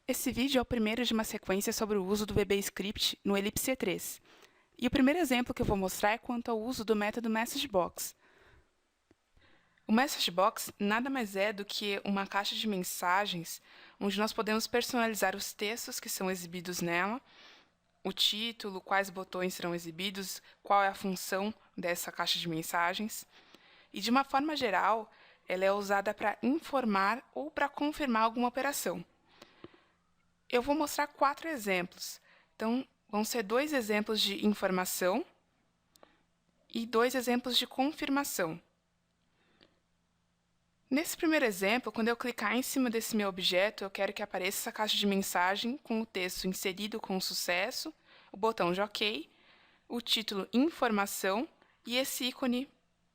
Esse vídeo é o primeiro de uma sequência sobre o uso do VBScript no Ellipse 3. E o primeiro exemplo que eu vou mostrar é quanto ao uso do método MessageBox. O MessageBox nada mais é do que uma caixa de mensagens onde nós podemos personalizar os textos que são exibidos nela, o título, quais botões serão exibidos, qual é a função dessa caixa de mensagens. E, de uma forma geral, ela é usada para informar ou para confirmar alguma operação. Eu vou mostrar 4 exemplos. Então, vão ser 2 exemplos de informação e 2 exemplos de confirmação. Nesse primeiro exemplo, quando eu clicar em cima desse meu objeto, eu quero que apareça essa caixa de mensagem com o texto inserido com sucesso, o botão de OK, o título Informação e esse ícone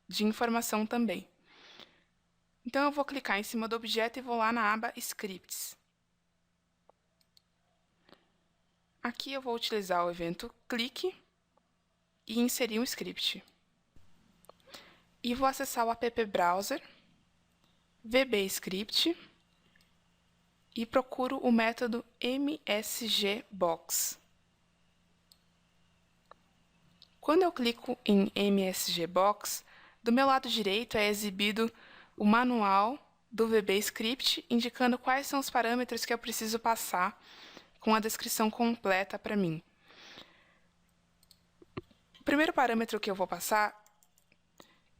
de informação também. Então, eu vou clicar em cima do objeto e vou lá na aba Scripts. Aqui eu vou utilizar o evento clique e inserir um script. E vou acessar o app Browser, VBScript, e procuro o método MSGBox. Quando eu clico em MSGBox, do meu lado direito é exibido o manual do VBScript, indicando quais são os parâmetros que eu preciso passar com a descrição completa para mim. O primeiro parâmetro que eu vou passar,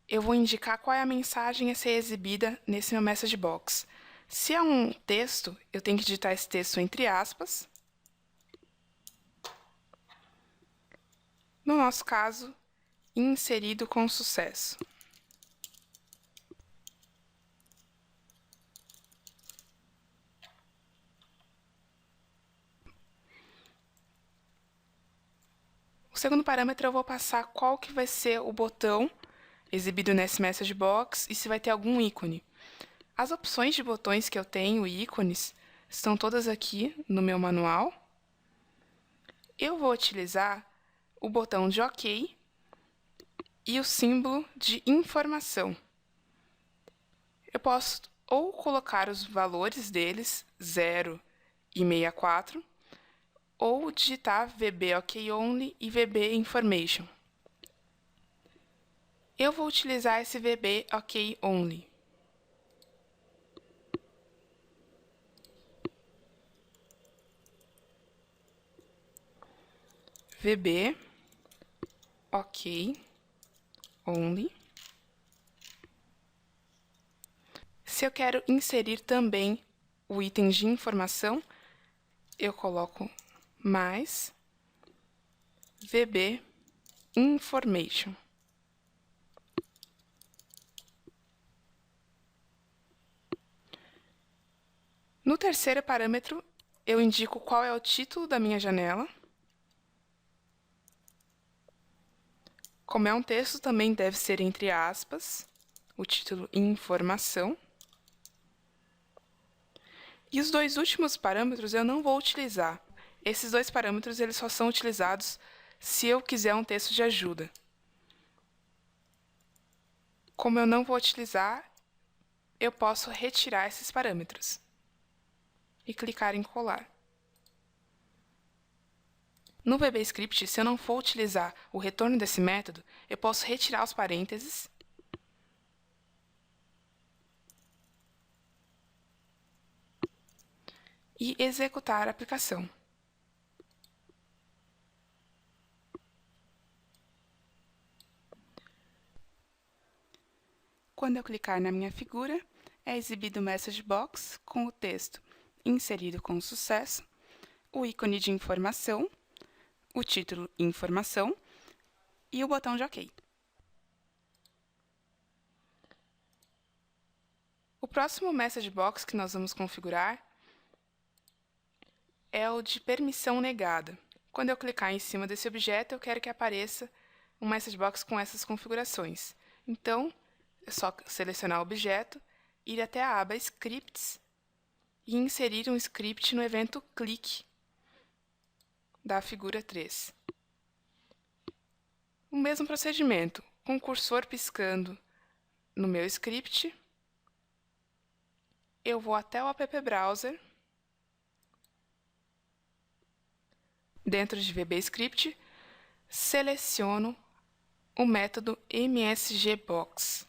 eu vou indicar qual é a mensagem a ser exibida nesse meu MessageBox. Se é um texto, eu tenho que digitar esse texto entre aspas. No nosso caso, inserido com sucesso. O segundo parâmetro eu vou passar qual que vai ser o botão exibido nesse MessageBox e se vai ter algum ícone. As opções de botões que eu tenho, ícones, estão todas aqui no meu manual. Eu vou utilizar o botão de OK e o símbolo de informação. Eu posso ou colocar os valores deles, 0 e 64, ou digitar VBOKOnly e VBInformation. Eu vou utilizar esse VBOKOnly. VBOKOnly. Se eu quero inserir também o item de informação, eu coloco mais VBInformation. No terceiro parâmetro, eu indico qual é o título da minha janela. Como é um texto, também deve ser entre aspas, o título Informação. E os 2 últimos parâmetros eu não vou utilizar. Esses 2 parâmetros eles só são utilizados se eu quiser um texto de ajuda. Como eu não vou utilizar, eu posso retirar esses parâmetros e clicar em colar. No VBScript, se eu não for utilizar o retorno desse método, eu posso retirar os parênteses e executar a aplicação. Quando eu clicar na minha figura, é exibido o MessageBox com o texto inserido com sucesso, o ícone de informação, o título Informação e o botão de OK. O próximo MessageBox que nós vamos configurar é o de permissão negada. Quando eu clicar em cima desse objeto, eu quero que apareça um MessageBox com essas configurações. Então, é só selecionar o objeto, ir até a aba Scripts e inserir um script no evento clique da figura 3. O mesmo procedimento, com o cursor piscando no meu script, eu vou até o app Browser, Dentro de VBScript, seleciono o método msgbox.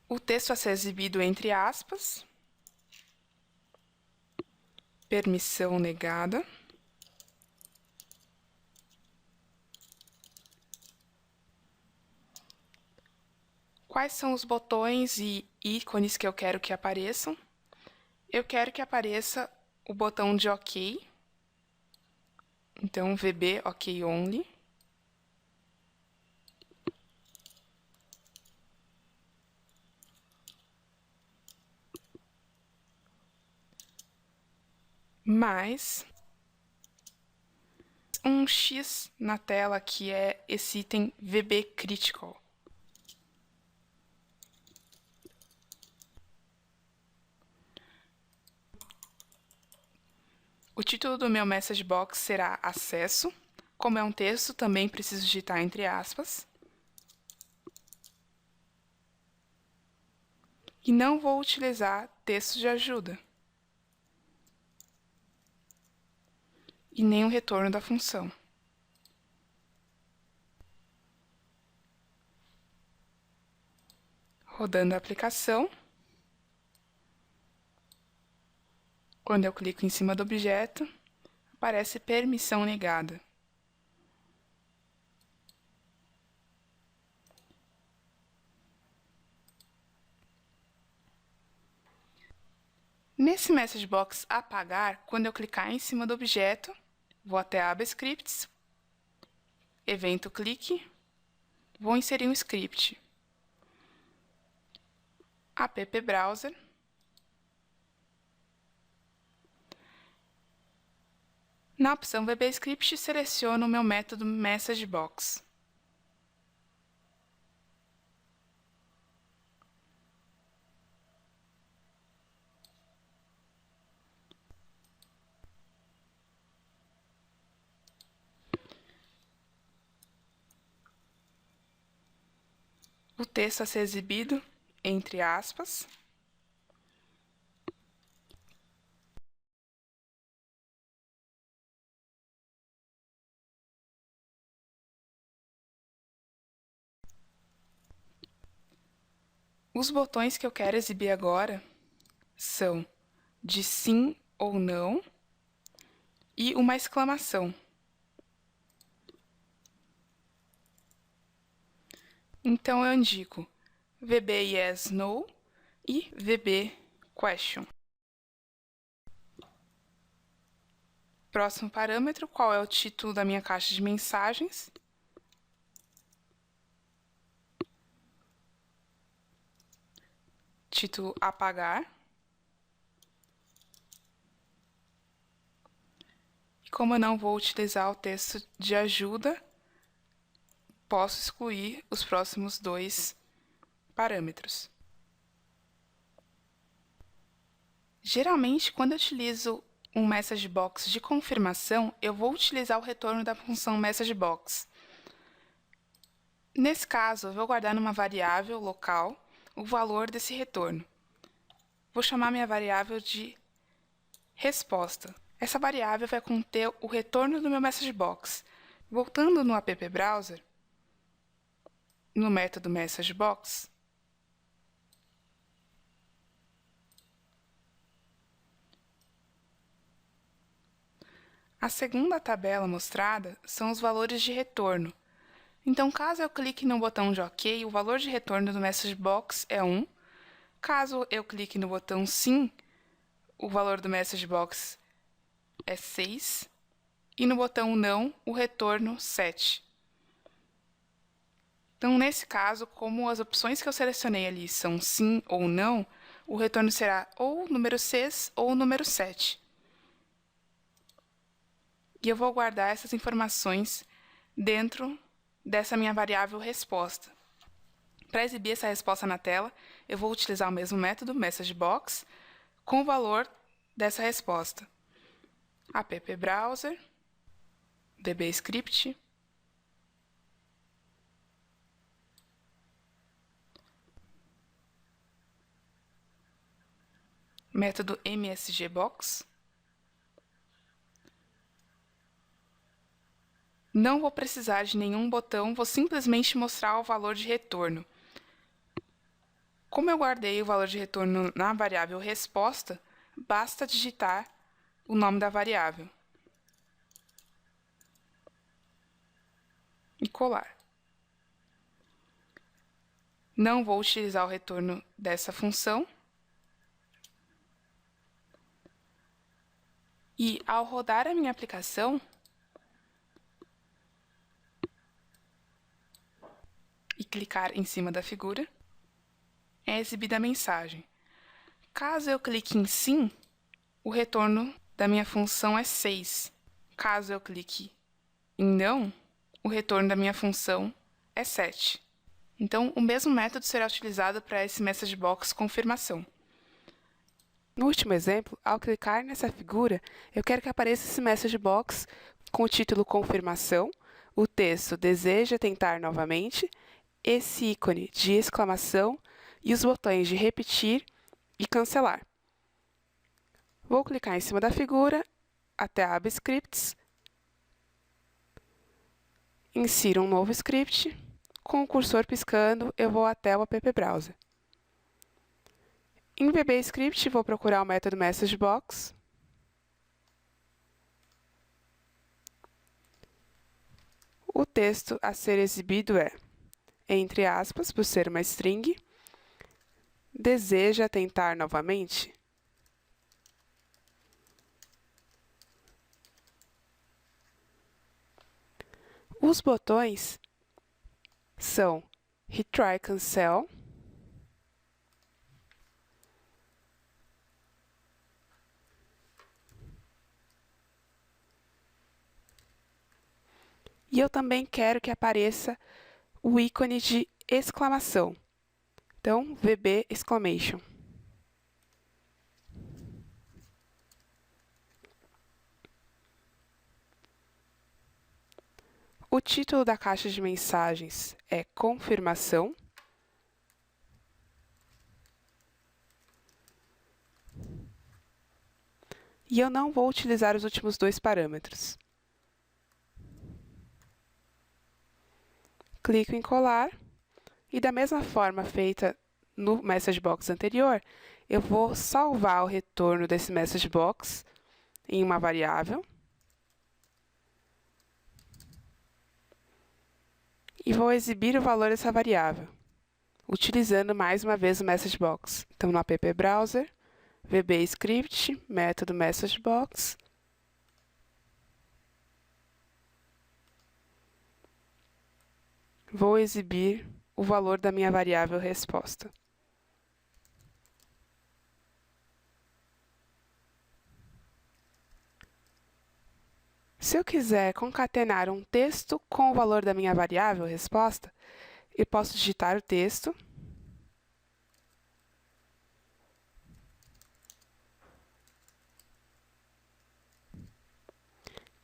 O texto a ser exibido entre aspas, permissão negada. Quais são os botões e ícones que eu quero que apareçam? Eu quero que apareça o botão de OK, então VB OK Only. Mais um X na tela que é esse item VB Critical. O título do meu message box será acesso. Como é um texto, também preciso digitar entre aspas. E não vou utilizar texto de ajuda. E nem o retorno da função. Rodando a aplicação. Quando eu clico em cima do objeto, aparece permissão negada. Nesse message box apagar, quando eu clicar em cima do objeto, vou até aba scripts, evento clique, vou inserir um script. App Browser. Na opção VBScript, seleciono o meu método MessageBox. O texto a ser exibido, entre aspas. Os botões que eu quero exibir agora são de sim ou não e uma exclamação. Então, eu indico VB Yes, No e VB Question. Próximo parâmetro, qual é o título da minha caixa de mensagens? Título apagar. E como eu não vou utilizar o texto de ajuda, posso excluir os próximos dois parâmetros. Geralmente, quando eu utilizo um MessageBox de confirmação, eu vou utilizar o retorno da função MessageBox. Nesse caso, eu vou guardar numa variável local o valor desse retorno. Vou chamar minha variável de resposta. Essa variável vai conter o retorno do meu MessageBox. Voltando no App Browser, no método MessageBox, a segunda tabela mostrada são os valores de retorno. Então, caso eu clique no botão de OK, o valor de retorno do MessageBox é 1. Caso eu clique no botão Sim, o valor do MessageBox é 6. E no botão Não, o retorno 7. Então, nesse caso, como as opções que eu selecionei ali são Sim ou Não, o retorno será ou o número 6 ou o número 7. E eu vou guardar essas informações dentro dessa minha variável resposta. Para exibir essa resposta na tela, eu vou utilizar o mesmo método, MessageBox, com o valor dessa resposta. App Browser, VBScript, método MSGBox. Não vou precisar de nenhum botão, vou simplesmente mostrar o valor de retorno. Como eu guardei o valor de retorno na variável resposta, basta digitar o nome da variável e colar. Não vou utilizar o retorno dessa função. E, ao rodar a minha aplicação, e clicar em cima da figura, é exibida a mensagem. Caso eu clique em Sim, o retorno da minha função é 6. Caso eu clique em Não, o retorno da minha função é 7. Então, o mesmo método será utilizado para esse MessageBox confirmação. No último exemplo, ao clicar nessa figura, eu quero que apareça esse MessageBox com o título confirmação, o texto deseja tentar novamente, esse ícone de exclamação e os botões de repetir e cancelar. Vou clicar em cima da figura até a aba Scripts, insiro um novo script, com o cursor piscando eu vou até o app Browser. Em VBScript vou procurar o método MessageBox. O texto a ser exibido é, entre aspas, por ser uma string, deseja tentar novamente? Os botões são Retry Cancel e eu também quero que apareça o ícone de exclamação. Então, VB Exclamation. O título da caixa de mensagens é confirmação. E eu não vou utilizar os últimos dois parâmetros. Clico em colar e da mesma forma feita no MessageBox anterior, eu vou salvar o retorno desse MessageBox em uma variável e vou exibir o valor dessa variável, utilizando mais uma vez o MessageBox. Então, no app Browser, VBScript, método MessageBox, vou exibir o valor da minha variável resposta. Se eu quiser concatenar um texto com o valor da minha variável resposta, eu posso digitar o texto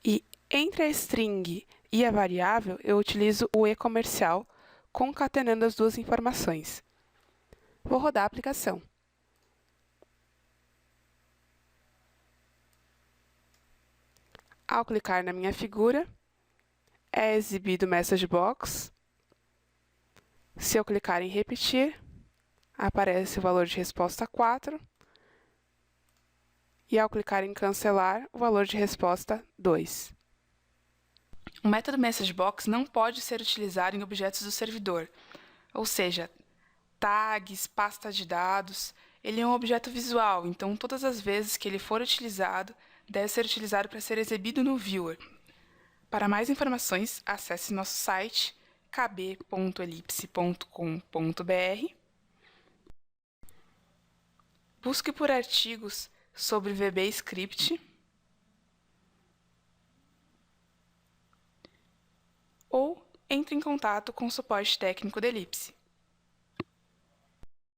e entre a string e a variável eu utilizo o e-comercial, concatenando as duas informações. Vou rodar a aplicação. Ao clicar na minha figura, é exibido o MessageBox. Se eu clicar em repetir, aparece o valor de resposta 4. E ao clicar em cancelar, o valor de resposta 2. O método MessageBox não pode ser utilizado em objetos do servidor, ou seja, tags, pasta de dados. Ele é um objeto visual, então todas as vezes que ele for utilizado, deve ser utilizado para ser exibido no viewer. Para mais informações, acesse nosso site kb.elipse.com.br. Busque por artigos sobre VBScript ou entre em contato com o suporte técnico da Elipse.